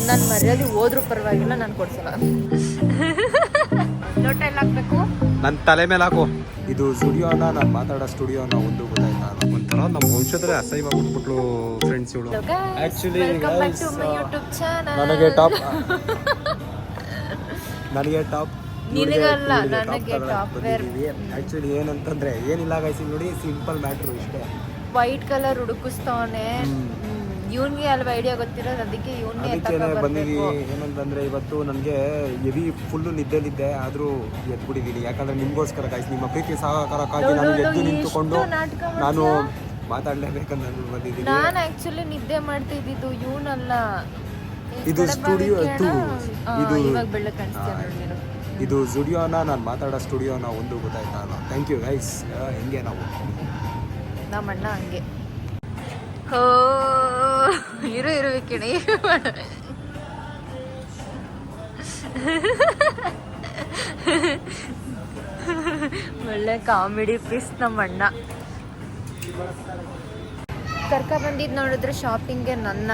ನನ್ನ ಮರ್ಯಾದೆ ಹೋದ್ರೂ ಪರವಾಗಿಲ್ಲ, ನಾನು ಕೊಡ್ಸಲ್ಲ. ಲೋಟ ಎಲ್ಲ ಹಾಕ್ಬೇಕು, ನನ್ನ ತಲೆ ಮೇಲೆ ಹಾಕು. ಇದು ಸ್ಟುಡಿಯೋನ, ನಾನು ಮಾತಾಡೋ ಸ್ಟುಡಿಯೋನ ಒಂದು ಗೊತ್ತಾಯ್ತಾ? ಒಂಥರ ನಮ್ಮ ವಂಶದ್ರೆ ಅಸಹ್ಯ ಬಿಟ್ಬಿಟ್ಲು ಫ್ರೆಂಡ್ಸ್ ಇವಳು. ಆಕ್ಚುಲಿ ನನಗೆ ಟಾಪ್ ನಿನಗಲ್ಲ, ನನಗೆ ಟಾಪ್ ವೇರ್. ಆಕ್ಚುಲಿ ಏನಂತಂದ್ರೆ ಏನಿಲ್ಲ ಗೈಸ್, ನೋಡಿ ಸಿಂಪಲ್ ಮ್ಯಾಟ್ರು ಇಷ್ಟೇ. ವೈಟ್ ಕಲರ್ ಹುಡುಕಿಸ್ತವನೆ, ಇವನ್ಗೆ ಅಲ್ವಾ ಐಡಿಯಾ ಗೊತ್ತಿರೋದು, ಅದಕ್ಕೆ ಇವನ್ನೇ ಬಂದಿದ್ದೀವಿ. ಏನಂತಂದ್ರೆ ಇವತ್ತು ನನಗೆ ಹೆವಿ ಫುಲ್ಲು ನಿದ್ದೆ ಆದರೂ ಎದ್ಬಿಟ್ಟಿದ್ದೀನಿ. ಯಾಕಂದ್ರೆ ನಿಮಗೋಸ್ಕರ ಗೈಸ್, ನಿಮ್ಮ ಪ್ರೀತಿ ಸಹಕಾರಕ್ಕಾಗಿ ನಾನು ಎದ್ದು ನಿಂತುಕೊಂಡು ನಾನು ಮಾತಾಡಲೇಬೇಕಂತ ಬಂದಿದ್ದೀನಿ. ನಾನು ಆಕ್ಚುಲಿ ನಿದ್ದೆ ಮಾಡ್ತಿದ್ದು ಇವನಲ್ಲ, ಇದು ಸ್ಟುಡಿಯೋ. ಇವಾಗ ಬೆಳ್ಳ ಕಾಣಿಸ್ತೀಯ. ಇದು ಸ್ಟುಡಿಯೋನ, ನಾನು ಮಾತಾಡೋ ಸ್ಟುಡಿಯೋನ ಒಂದು ಗೊತ್ತಾಯ್ತಾ? Thank you guys. ಹೆಂಗೆ ನಾವು ನಮ್ಮ ಅಣ್ಣ ಹಂಗೆ ಇರುವಿಕಿಣಿ ಒಳ್ಳೆ ಕಾಮಿಡಿ ಪೀಸ್ ನಮ್ಮ ಅಣ್ಣ. ಕರ್ಕ ಬಂದಿದ್ದು ನೋಡಿದ್ರೆ ಶಾಪಿಂಗ್ಗೆ ನನ್ನ,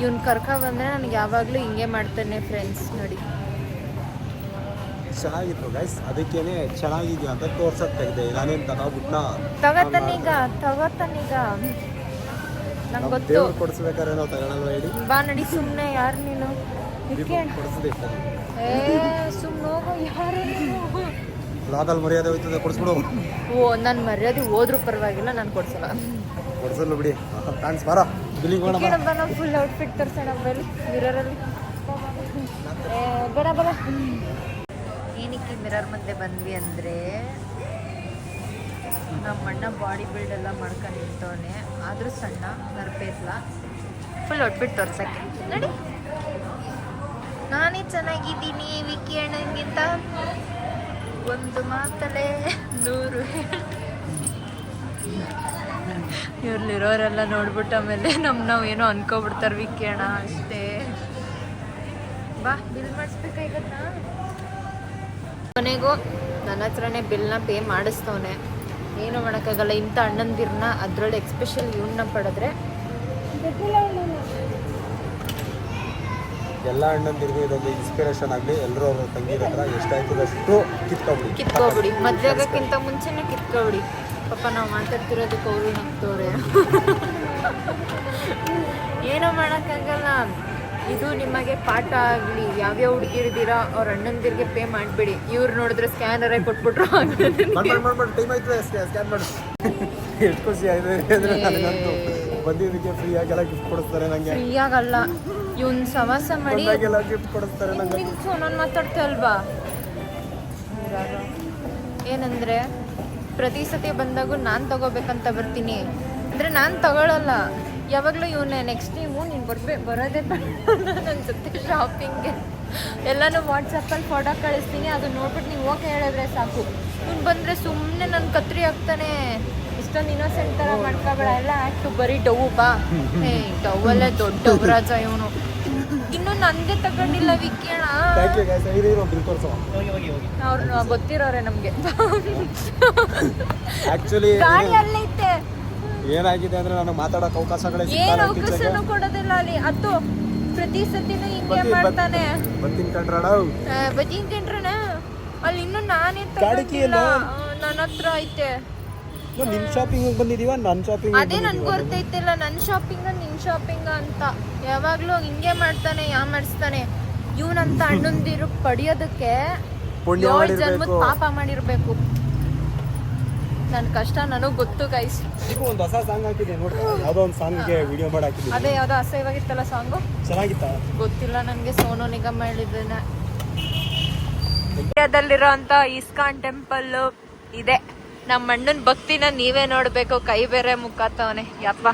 ಇವ್ನು ಕರ್ಕ ಬಂದರೆ ನನಗೆ ಯಾವಾಗಲೂ ಹಿಂಗೆ ಮಾಡ್ತಾನೆ ಫ್ರೆಂಡ್ಸ್. ನೋಡಿ ಚೆನ್ನಾಗಿತ್ತು ಗೈಸ್, ಅದಕ್ಕೇನೆ ಚೆನ್ನಾಗಿದ್ಯಾ ಅಂತ ತೋರ್ಸಕ್ ತೆಗ್ದೆ. ನಾನೇನು ತಗೋತಾನೀಗ ನಂಗೆ ಗೊತ್ತು. ಕೊಡಿಸ್ಬೇಕಾದ್ರೆ ನಾವು ತಗೊಳಲ್ವ ಹೇಳಿ? ಬಾ ನಡಿ, ಸುಮ್ಮನೆ ಯಾರು ನೀನು? ಕೊಡಿಸ್ಬೇಕು. ಸುಮ್ಮನೆ ಹೋಗು, ಯಾರು ಲಾಗಲ್ಲಿ ಮರ್ಯಾದೆ ಹೋಯ್ತದೆ, ಕೊಡಿಸ್ಬಿಡು. ನನ್ನ ಮರ್ಯಾದೆ ಹೋದ್ರೂ ಪರವಾಗಿಲ್ಲ, ನಾನು ಕೊಡ್ಸಲ್ಲ ಬಿಡಿ. ಥ್ಯಾಂಕ್ಸ್. ಬಾರ ಬಿಲ್ಲಿಂಗ್ ಮಾಡೋಣ. ಫುಲ್ ಔಟ್ಫಿಟ್ ತೋರಿಸೋಣ ಬರೀ ಮಿರರಲ್ಲಿ. ಬೇಡ ಬೇಡ. ಏನಕ್ಕೆ ಮಿರರ್ ಮುಂದೆ ಬಂದ್ವಿ ಅಂದರೆ, ನಮ್ಮ ಅಣ್ಣ ಬಾಡಿ ಬಿಲ್ಡ್ ಎಲ್ಲ ಮಾಡ್ಕೊಂಡು ನಿಂತವನೆ, ಆದರೂ ಸಣ್ಣ ನರ್ಪೇತ್ಲ. ಫುಲ್ ಔಟ್ಫಿಟ್ ತೋರ್ಸಕ್ಕೆ ನೋಡಿ. ನಾನೇ ಚೆನ್ನಾಗಿದ್ದೀನಿ ವಿಕ್ಕಿ ಅಣ್ಣಂಗಿಂತ ಒಂದು ಮಾತಲ್ಲೇ 100 ಇವ್ರಲ್ಲಿರೋರೆಲ್ಲ ನೋಡ್ಬಿಟ್ಟು ಆಮೇಲೆ ನಾವೇನೋ ಅನ್ಕೋಬಿಡ್ತಾರೆ ವಿಕ್ಕಿ ಅಣ್ಣ ಅಷ್ಟೇ. ಬಾ ಬಿಲ್ ಮಾಡಿಸ್ಬೇಕಾಗತ್ತ. ಕೊನೆಗೂ ನನ್ನ ಹತ್ರನೇ ಬಿಲ್ನ ಪೇ ಮಾಡಿಸ್ತವನೆ. ಏನೂ ಮಾಡೋಕ್ಕಾಗಲ್ಲ, ಇಂಥ ಅಣ್ಣಂದಿರನ್ನ, ಅದರಲ್ಲಿ ಎಕ್ಸ್ಪೆಷಲ್ ಇವನ್ನ ಪಡೆದ್ರೆ. ಎಲ್ಲ ಅಣ್ಣಂದಿರಿಗೂ ಇದೊಂದು ಇನ್ಸ್ಪಿರೇಷನ್ ಆಗಲಿ. ಎಲ್ಲರೂ ಅವ್ರ ತಂಗಿರ ಹತ್ರ ಎಷ್ಟಾಯ್ತದಷ್ಟು ಕಿತ್ಕೊಬಿಡಿ. ಮದುವೆ ಆಗೋಕ್ಕಿಂತ ಮುಂಚೆನೇ ಕಿತ್ಕೊಬಿಡಿ. ಪಾಪ ನಾವು ಮಾತಾಡ್ತಿರೋದಕ್ಕೆ ಅವರು ನಗ್ತವ್ರೆ. ಏನೋ ಮಾಡೋಕ್ಕಾಗಲ್ಲ. ಇದು ನಿಮಗೆ ಪಾಠ ಆಗಲಿ. ಯಾವ್ಯಾವ ಹುಡುಗಿರಿದ್ದೀರಾ ಅವ್ರ ಅಣ್ಣಂದಿರಿಗೆ ಪೇ ಮಾಡಿಬಿಡಿ. ಇವ್ರು ನೋಡಿದ್ರೆ ಸ್ಕ್ಯಾನರೇ ಕೊಟ್ಬಿಟ್ರು. ಎಷ್ಟು ಖುಷಿ ಆಗಿದೆ ಅಂದರೆ, ನನಗಂತೂ ಬಂದಿದ್ದಕ್ಕೆ ಫ್ರೀ ಆಗೆಲ್ಲ ಗಿಫ್ಟ್ ಕೊಡಿಸ್ತಾರೆ. ನನಗೆ ಫ್ರೀ ಆಗಲ್ಲ, ಇವ್ನ ಸವಾಸ ಮಾಡಿ ಗಿಫ್ಟ್ ಕೊಡಿಸ್ತಾರೆ. ನನಗೆ ನಾನು ಮಾತಾಡ್ತಾ ಅಲ್ವಾ? ಏನಂದರೆ ಪ್ರತಿ ಸತಿ ಬಂದಾಗೂ ನಾನು ತಗೋಬೇಕಂತ ಬರ್ತೀನಿ ಅಂದರೆ ನಾನು ತಗೊಳ್ಳಲ್ಲ. ಯಾವಾಗಲೂ ಇವನ್ನೇ ನೆಕ್ಸ್ಟ್ ಟೈಮು ನೀನು ಬರೋದೇ ನನ್ನ ಜೊತೆ ಶಾಪಿಂಗ್ಗೆ. ಎಲ್ಲನೂ ವಾಟ್ಸಪ್ಪಲ್ಲಿ ಫೋಟೋ ಕಳಿಸ್ತೀನಿ, ಅದನ್ನ ನೋಡ್ಬಿಟ್ಟು ನೀವು ಓಕೆ ಹೇಳಿದ್ರೆ ಸಾಕು. ಇವ್ನು ಬಂದರೆ ಸುಮ್ಮನೆ ನನ್ನ ಕತ್ರಿ ಆಗ್ತಾನೆ. ಇಷ್ಟೊಂದು ಇನ್ನೋಸೆಂಟ್ ಥರ ಮಾಡ್ಕೊಬೇಡ, ಎಲ್ಲ ಆ್ಯಕ್ಟು ಬರೀ ಡವ್. ಬಾ ಡವ್ವಲ್ಲೇ ದೊಡ್ಡ ರಾಜ ಇವನು. ಇನ್ನೂ ನನಗೆ ತಗೊಂಡಿಲ್ಲ ವಿಕ್ಕಿ ಅಣ್ಣ. ಅವ್ರು ಗೊತ್ತಿರೋರೆ ನಮಗೆ. ಆಕ್ಚುಲಿ ಗಾಡಿ ಅಲ್ಲೈತೆ. ಏನಾಗಿದೆ ಅಂದ್ರೆ ನನಗೆ ಮಾತಾಡೋಕೆ ಅವಕಾಶಗಳೇ ಏನು ಅವಕಾಶನೂ ಕೊಡೋದಿಲ್ಲ ಅಲ್ಲಿ. ಅದು ಪ್ರತಿ ಸತಿನೂ ಹಿಂಗೆ ಮಾಡ್ತಾನೆ. ಬರ್ತೀನಿ ಕಣ್ರಣ ಅಲ್ಲಿ ಇನ್ನೂ ನಾನೇ ತಗೊಂಡಿಲ್ಲ, ನನ್ನ ಹತ್ರ ಐತೆ. ನಿನ್ನ ಶಾಪಿಂಗ್ ಬಂದಿದೀವ, ನನ್ನ ಶಾಪಿಂಗ್ ಅದೇ ನನ್ಗೆ ಗೊತ್ತೈತಿಲ್ಲ, ನನ್ನ ಶಾಪಿಂಗ ನಿನ್ನ ಶಾಪಿಂಗ ಅಂತ. ಯಾವಾಗಲೂ ಹಿಂಗೆ ಮಾಡ್ತಾನೆ, ಮಾಡಿಸ್ತಾನೆ. ಇವನಂತ ಅಣ್ಣಂದಿರು ಪಡೆಯೋದಕ್ಕೆ 7 ಜನ್ಮದ ಪಾಪ ಮಾಡಿರ್ಬೇಕು. ನನ್ನ ಕಷ್ಟ ನನಗೆ ಗೊತ್ತು ಗೈಸ್. ಒಂದು ಹೊಸ ಸಾಂಗ್ ಹಾಕಿದೆ ನೋಡಿ, ಯಾವುದೋ ಒಂದು ಸಾಂಗ್ಗೆ ವಿಡಿಯೋ ಮಾಡಿ ಹಾಕಿದ್ದೆ. ಅದೇ ಯಾವುದೋ ಅಸಹ್ಯವಾಗಿತ್ತಲ್ಲ ಸಾಂಗು, ಚೆನ್ನಾಗಿತ್ತ? ಗೊತ್ತಿಲ್ಲ ನನಗೆ. ಸೋನು ನಿಗಮ್ ಹೇಳಿದ್ದೇನೆ. ಇಂಡಿಯಾದಲ್ಲಿರೋ ಅಂತ ಇಸ್ಕಾನ್ ಟೆಂಪಲ್ ಇದೆ. ನಮ್ಮ ಅಣ್ಣನ ಭಕ್ತಿನ ನೀವೇ ನೋಡ್ಬೇಕು. ಕೈ ಬೇರೆ ಮುಖಾತವನೆ. ಯಪ್ಪ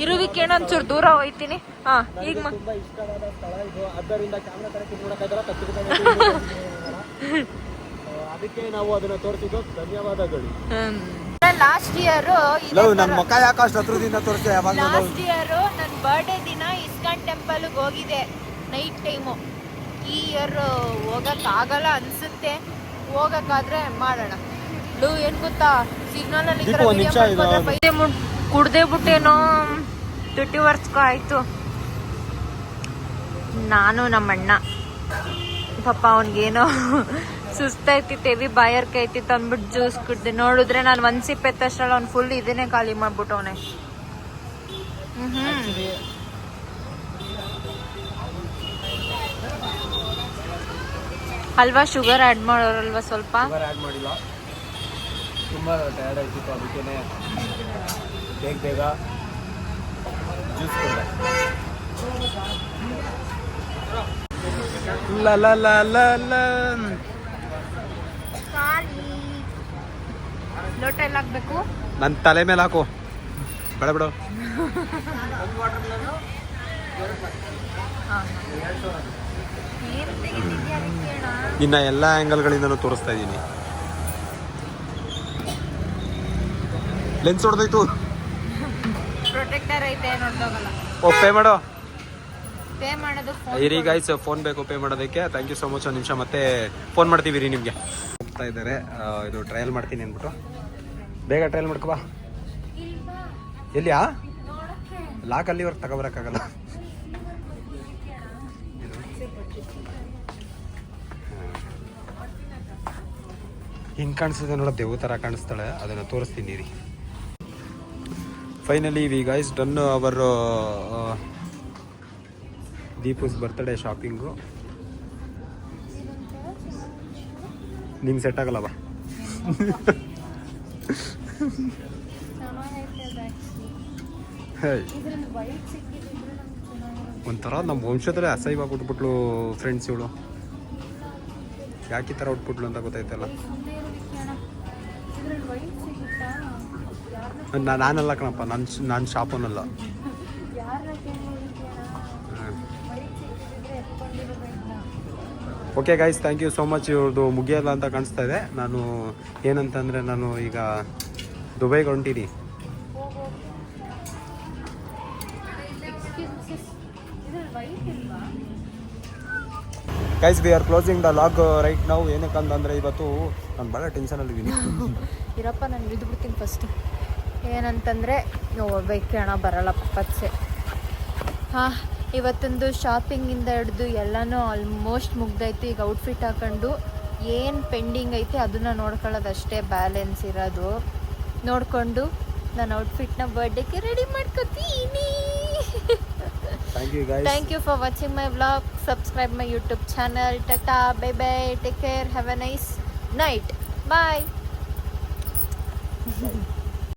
ಇರುವಿಕೆ ಒಂಚೂರು ದೂರ ಹೋಯ್ತೀನಿ. ಹಾ ಈಗ ತುಂಬಾ ಇಷ್ಟವಾದ ಸ್ಥಳ ಇದು, ಆದ್ದರಿಂದ ಕ್ಯಾಮೆರಾ ತರಕ್ಕೆ ನೋಡಕ್ಕಾಗಲ್ಲ, ಅದಕ್ಕೆ ನಾವು ಅದನ್ನ ತೋರಿಸಿದ್ದು. ಧನ್ಯವಾದಗಳು. ಲಾಸ್ಟ್ ಇಯರ್ ನನ್ನ ಮಕ್ಕ ಯಾಕಷ್ಟು ಹತ್ರದಿಂದ ತೋರಿಸ್ದೆ. ಲಾಸ್ಟ್ ಇಯರ್ ನನ್ನ ಬರ್ಡೇ ದಿನ ಇಸ್ಕಾನ್ ಟೆಂಪಲ್ಗೆ ಹೋಗಿದೆ ನೈಟ್ ಟೈಮು. ಈ ಇಯರ್ ಹೋಗಕ್ಕಾಗಲ್ಲ ಅನ್ಸುತ್ತೆ. ಹೋಗಕ್ಕಾದ್ರೆ ಮಾಡೋಣ. ಏನ್ ಗೊತ್ತಾ, ಸಿಗ್ನಲ್ ಅಲ್ಲಿ ಕುಡ್ದೇ ಬಿಟ್ಟೇನೋ 30 ವರ್ಷ ಆಯ್ತು. ನಾನು ನಮ್ಮಣ್ಣ ಪಾಪ ಅವನಿಗೇನೋ ಸುಸ್ತೈತಿತ್ತು ಹೆವಿ ಬಾಯರ್ಕೆ ಐತಿತ್ತು ಅಂದ್ಬಿಟ್ಟು ಜ್ಯೂಸ್ ಕುಡ್ದೆ. ನೋಡಿದ್ರೆ ನಾನು ಒಂದು ಸಿಪ್ ಎತ್ತಷ್ಟರಲ್ಲಿ ಅವ್ನು ಫುಲ್ ಇದನ್ನೇ ಖಾಲಿ ಮಾಡ್ಬಿಟ್ಟವನೆ. ಅಲ್ವಾ ಶುಗರ್ ಆ್ಯಡ್ ಮಾಡೋರಲ್ವಾ ಸ್ವಲ್ಪ? ಆ್ಯಡ್ ಮಾಡಿಲ್ಲ, ತುಂಬ ಟಯರ್ಡ್ ಆಯ್ತಿತ್ತು, ಅದಕ್ಕೇ ಬೇಗ ಜ್ಯೂಸ್ ಕೊಡಿದೆ. ಲೋಟ ಎಲ್ಲ ಹಾಕ್ಬೇಕು. ನನ್ನ ತಲೆ ಮೇಲೆ ಹಾಕು, ಬೇಡ ಬಿಡು. ಇನ್ನು ಎಲ್ಲ ಆ್ಯಂಗಲ್ಗಳಿಂದನೂ ತೋರಿಸ್ತಾ ಇದ್ದೀನಿ. ಲೆನ್ಸ್ ಹೊಡೆದೋಯ್ತು. ಪ್ರೊಟೆಕ್ಟರ್ ಐತೆ ನೋಡ್ದೋಗಲ್ಲ. ಪೇ ಮಾಡು. ಪೇ ಮಾಡೋದು ಇರಿ ಗೈಸ್, ಫೋನ್ ಬೇಕು ಪೇ ಮಾಡೋದಕ್ಕೆ. Thank you so much. ಒಂದು ನಿಮಿಷ ಮತ್ತೆ ಫೋನ್ ಮಾಡ್ತೀವಿ ರೀ ನಿಮಗೆ. ಹೋಗ್ತಾ ಇದ್ದಾರೆ, ಇದು ಟ್ರಯಲ್ ಮಾಡ್ತೀನಿ ಅಂದ್ಬಿಟ್ಟು. ಬೇಗ ಟ್ರಯಲ್ ಮಾಡ್ಕೊ ಬಾ. ಎಲ್ಲಿಯಾ ಲಾಕ್ ಅಲ್ಲಿವರೆಗೆ ತಗೊಬರಕ್ಕಾಗಲ್ಲ. ಹಿಂಗೆ ಕಾಣಿಸ್ತದೆ ನೋಡೋ, ದೇವ್ ಥರ ಕಾಣಿಸ್ತಾಳೆ. ಅದನ್ನು ತೋರಿಸ್ತೀನಿ ರೀ. Finally we guys done our Deepu's birthday shopping. ನಿಮ್ಗೆ ಸೆಟ್ ಆಗಲ್ಲ ಬಾ. ಒಂಥರ ನಮ್ಮ ವಂಶದಲ್ಲೇ ಅಸಹ್ಯ ಕೊಟ್ಬಿಟ್ಲು ಫ್ರೆಂಡ್ಸ್ ಇವಳು. ಯಾಕೆ ಈ ಥರ ಉಟ್ಬಿಟ್ಲು ಅಂತ ಗೊತ್ತಾಯ್ತಲ್ಲ. ನಾನಲ್ಲ ಕಣಪ್ಪ, ನಾನು ಶಾಪನಲ್ಲ. Okay guys, thank you so much. ಇವ್ರದ್ದು ಮುಗಿಯಲ್ಲ ಅಂತ ಕಾಣಿಸ್ತಾ ಇದೆ. ನಾನು ಏನಂತಂದರೆ, ನಾನು ಈಗ ದುಬೈಗೆ ಹೊಂಟೀನಿ. Guys, we are closing the log right now. ಏನಕ್ಕಂತಂದರೆ ಇವತ್ತು ನಾನು ಭಾಳ ಟೆನ್ಷನಲ್ಲಿದ್ದೀನಿ. ಇರಪ್ಪ, ನಾನು ಇಳಿದು ಬಿಡ್ತೀನಿ ಫಸ್ಟ್. ಏನಂತಂದರೆ ಹೋಗ್ಬೇಕು ಅಣ್ಣ, ಬರಲ್ಲ ಪಪ್ಪಚ್ಚೆ. ಹಾಂ, ಇವತ್ತೊಂದು ಶಾಪಿಂಗಿಂದ ಹಿಡ್ದು ಎಲ್ಲನೂ ಆಲ್ಮೋಸ್ಟ್ ಮುಗ್ದೈತಿ. ಈಗ ಔಟ್ಫಿಟ್ ಹಾಕೊಂಡು ಏನು ಪೆಂಡಿಂಗ್ ಐತೆ ಅದನ್ನು ನೋಡ್ಕೊಳ್ಳೋದಷ್ಟೇ ಬ್ಯಾಲೆನ್ಸ್ ಇರೋದು. ನೋಡಿಕೊಂಡು ನಾನು ಔಟ್ಫಿಟ್ನ ಬರ್ಡೇಗೆ ರೆಡಿ ಮಾಡ್ಕೊತೀನಿ. Thank you guys. Thank you for watching my vlog. Subscribe my YouTube channel. Tata, bye bye. Take care. Have a nice night. Bye.